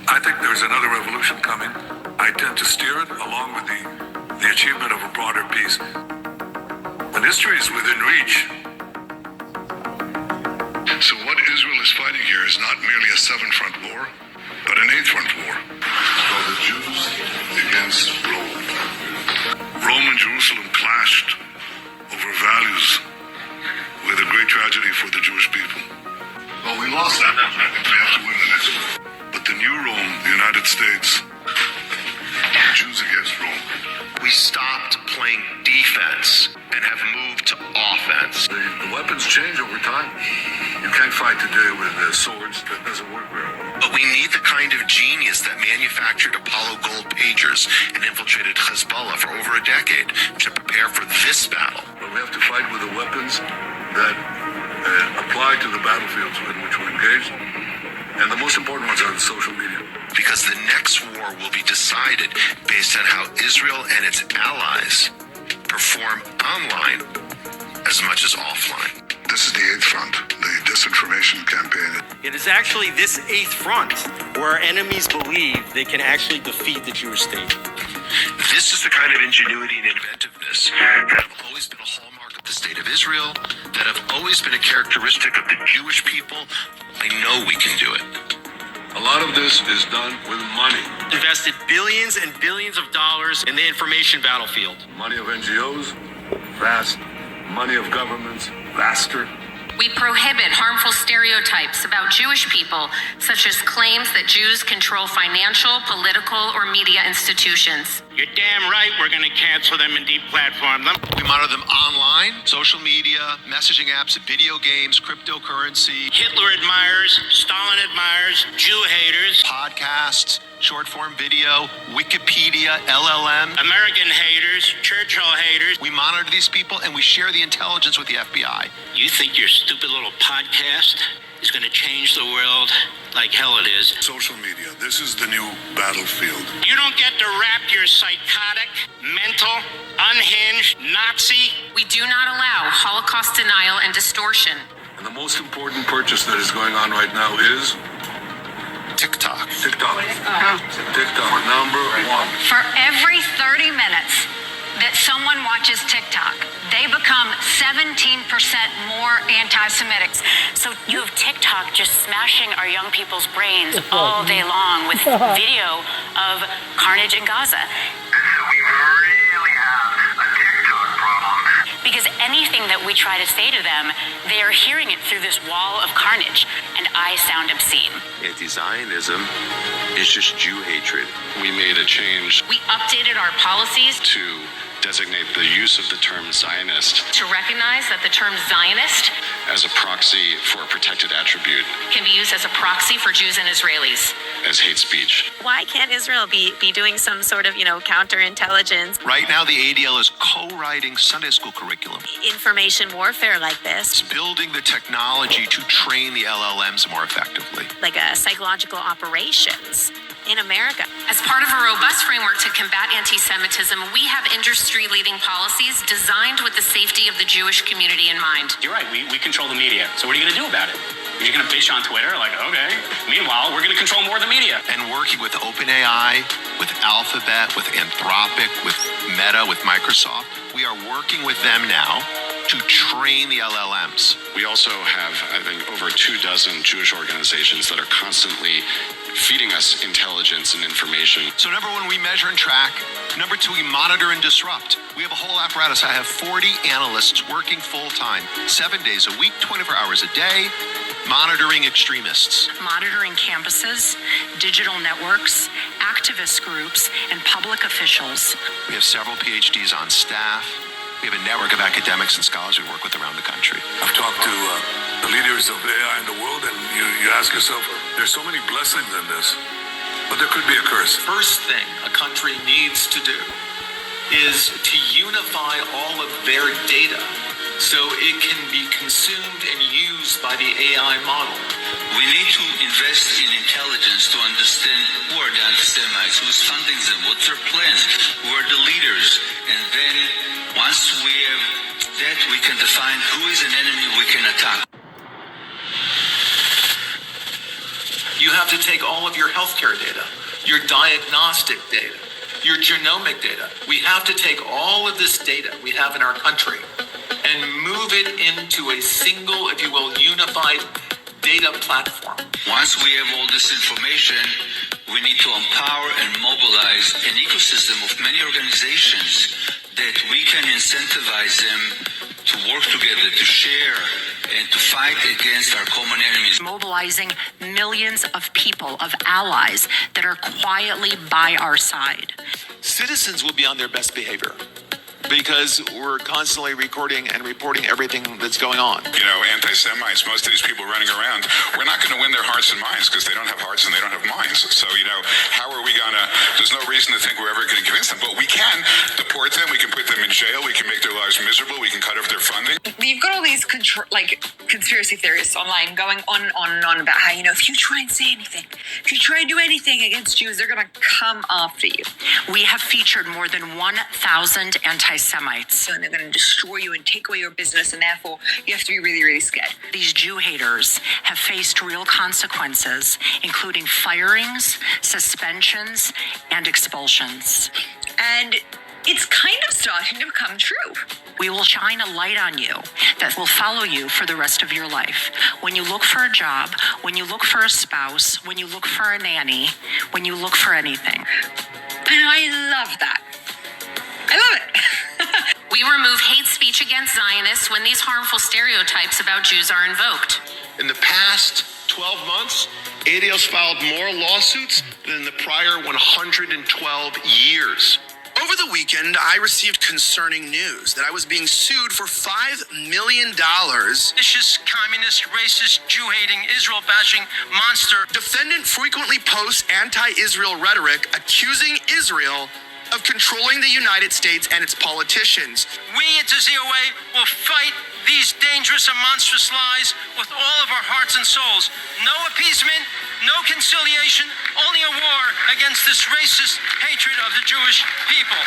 I think there's another revolution coming. I tend to steer it along with the achievement of a broader peace. And history is within reach. So what Israel is fighting here is not merely a seven-front war, but an eight-front war. It's called the Jews against Rome. Rome and Jerusalem clashed over values with a great tragedy for the Jewish people. Well, we lost that. I think we have to win the next one. But the new Rome, the United States, Jews against Rome. We stopped playing defense and have moved to offense. The weapons change over time. You can't fight today with swords. That doesn't work very well. But we need the kind of genius that manufactured Apollo gold pagers and infiltrated Hezbollah for over a decade to prepare for this battle. But we have to fight with the weapons that apply to the battlefields in which we're engaged. And the most important ones are the social media. Because the next war will be decided based on how Israel and its allies perform online as much as offline. This is the eighth front, the disinformation campaign. It is actually this eighth front where our enemies believe they can actually defeat the Jewish state. This is the kind of ingenuity and inventiveness that have always been a hallmark of the state of Israel, that have always been a characteristic of the Jewish people. I know we can do it. A lot of this is done with money. Invested billions and billions of dollars in the information battlefield. Money of NGOs, vast. Money of governments, vaster. We prohibit harmful stereotypes about Jewish people, such as claims that Jews control financial, political, or media institutions. You're damn right we're going to cancel them and deplatform them. We monitor them online, social media, messaging apps, video games, cryptocurrency, Hitler admirers, Stalin admirers, Jew haters, podcasts, short-form video, Wikipedia, LLM. American haters, Churchill haters. We monitor these people and we share the intelligence with the FBI. You think your stupid little podcast is going to change the world? Like hell it is. Social media, this is the new battlefield. You don't get to rap your psychotic, mental, unhinged, Nazi. We do not allow Holocaust denial and distortion. And the most important purchase that is going on right now is TikTok. TikTok, number one. For every 30 minutes that someone watches TikTok, they become 17% more anti-Semitic. So you have TikTok just smashing our young people's brains all day long with video of carnage in Gaza. We really have a TikTok problem. Because anything that we try to say to them, they are hearing it through this wall of carnage, and I sound obscene. Anti-Zionism is just Jew hatred. We made a change We updated our policies to designate the use of the term Zionist to recognize that the term Zionist as a proxy for a protected attribute can be used as a proxy for Jews and Israelis. as hate speech. Why can't Israel be doing some sort of, counterintelligence, Right now, the ADL is co-writing Sunday school curriculum. information warfare like this, It's building the technology to train the LLMs more effectively. like psychological operations in America? As part of a robust framework to combat anti-Semitism, we have industry-leading policies designed with the safety of the Jewish community in mind. You're right, we control the media. So what are you going to do about it? You're going to bitch on Twitter? Like, okay. Meanwhile, we're going to control more of the media. And working with OpenAI, with Alphabet, with Anthropic, with Meta, with Microsoft, we are working with them now to train the LLMs. We also have, I think, over 24 Jewish organizations that are constantly feeding us intelligence and information. So number one, we measure and track. Number two, we monitor and disrupt. We have a whole apparatus. I have 40 analysts working full-time, 7 days a week, 24 hours a day, monitoring extremists. Monitoring campuses, digital networks, activist groups, and public officials. We have several PhDs on staff. We have a network of academics and scholars we work with around the country. I've talked to the leaders of AI in the world, and you ask yourself, there's so many blessings in this, but there could be a curse. First thing a country needs to do is to unify all of their data so it can be consumed and used by the AI model. We need to invest in intelligence to understand who are the anti-Semites, who's funding them, what's their plans, who are the leaders. And then once we have that, we can define who is an enemy we can attack. You have to take all of your healthcare data, your diagnostic data, your genomic data. We have to take all of this data we have in our country and move it into a single, if you will, unified data platform. Once we have all this information, we need to empower and mobilize an ecosystem of many organizations that we can incentivize them to work together, to share, and to fight against our common enemies. Mobilizing millions of people, of allies that are quietly by our side. Citizens will be on their best behavior because we're constantly recording and reporting everything that's going on. You know, anti-Semites, most of these people running around, we're not going to win their hearts and minds because they don't have hearts and they don't have minds. So, you know, how are we going to, there's no reason to think we're ever going to convince them, but we can deport them, we can put them in jail, we can make their lives miserable, we can cut off their funding. You've got all these conspiracy theorists online going on and on and on about how, you know, if you try and say anything, if you try and do anything against Jews, they're going to come after you. We have featured more than 1,000 anti-Semites. And they're going to destroy you and take away your business, and therefore you have to be really, really scared. These Jew haters have faced real consequences, including firings, suspensions, and expulsions. And it's kind of starting to become true. We will shine a light on you that will follow you for the rest of your life. When you look for a job, when you look for a spouse, when you look for a nanny, when you look for anything. And I love that. I love it. We remove hate speech against Zionists when these harmful stereotypes about Jews are invoked. In the past 12 months, ADOS filed more lawsuits than in the prior 112 years. Over the weekend, I received concerning news that I was being sued for $5 million. Vicious, communist, racist, Jew-hating, Israel-bashing monster. Defendant frequently posts anti-Israel rhetoric accusing Israel of controlling the United States and its politicians. We at the ZOA will fight these dangerous and monstrous lies with all of our hearts and souls. No appeasement, no conciliation, only a war against this racist hatred of the Jewish people.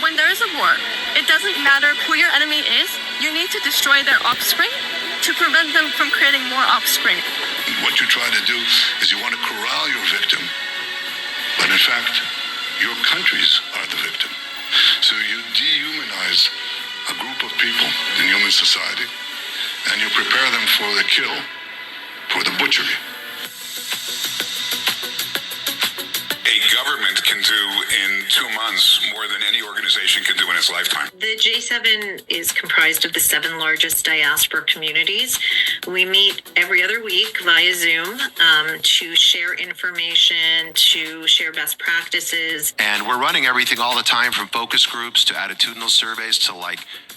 When there is a war, it doesn't matter who your enemy is, you need to destroy their offspring to prevent them from creating more offspring. What you try to do is you want to corral your victim, but in fact, your countries are the victim. So you dehumanize a group of people in human society, and you prepare them for the kill, for the butchery. A government can do in 2 months more than any organization can do in its lifetime. The J7 is comprised of the 7 largest diaspora communities. We meet every other week via Zoom to share information, to share best practices. And we're running everything all the time, from focus groups to attitudinal surveys to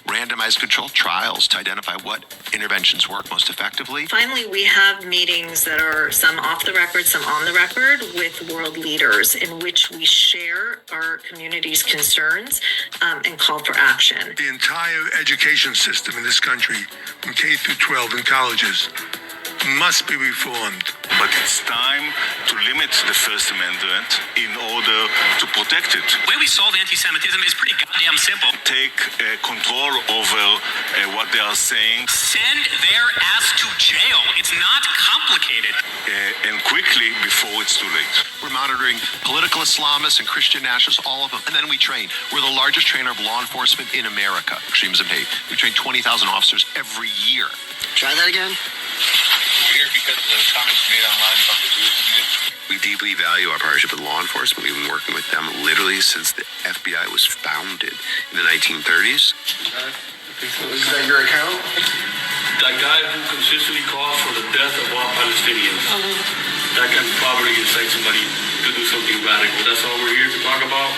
randomized controlled trials to identify what interventions work most effectively. Finally, we have meetings that are some off the record, some on the record with world leaders, in which we share our community's concerns and call for action. The entire education system in this country, from K through 12 and colleges, must be reformed. But it's time to limit the First Amendment in order to protect it. The way we solve anti-Semitism is pretty goddamn simple. Take control over what they are saying. Send their ass to jail. It's not complicated. And quickly before it's too late. We're monitoring political Islamists and Christian nationalists, all of them. And then we train. We're the largest trainer of law enforcement in America, extremism hate. We train 20,000 officers every year. Try that again. Here because of the comments made online about the Jewish community. We deeply value our partnership with law enforcement. We've been working with them literally since the FBI was founded in the 1930s. Is that your account? That guy who consistently calls for the death of all Palestinians. That can probably incite somebody to do something radical. That's all we're here to talk about.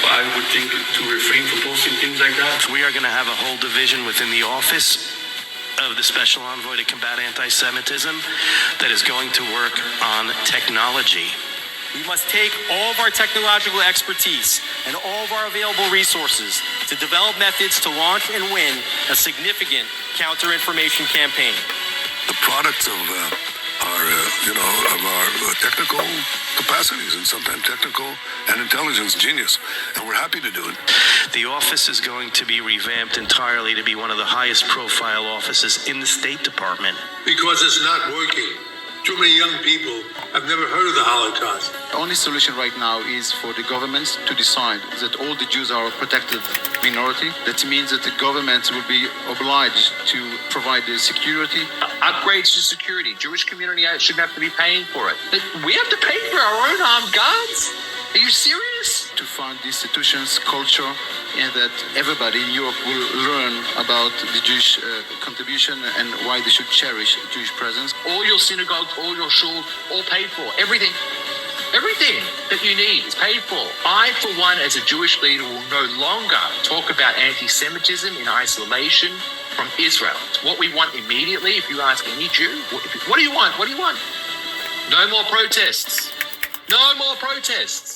I would think to refrain from posting things like that. We are going to have a whole division within the office of the Special Envoy to combat anti-Semitism that is going to work on technology We must take all of our technological expertise and all of our available resources to develop methods to launch and win a significant counter-information campaign. The products of our technical capacities and sometimes technical and intelligence genius, and we're happy to do it. The office is going to be revamped entirely to be one of the highest profile offices in the State Department. Because it's not working. Too many young people have never heard of the Holocaust. The only solution right now is for the governments to decide that all the Jews are a protected minority. That means that the government will be obliged to provide the security. Upgrades to security. Jewish community shouldn't have to be paying for it. We have to pay for our own armed guards? Are you serious? To fund the institutions, culture, and that everybody in Europe will learn about the Jewish contribution and why they should cherish Jewish presence. All your synagogues, all your shuls, all paid for. Everything that you need is paid for. I, for one, as a Jewish leader, will no longer talk about anti-Semitism in isolation from Israel. It's what we want immediately. If you ask any Jew, what do you want? What do you want? No more protests. No more protests.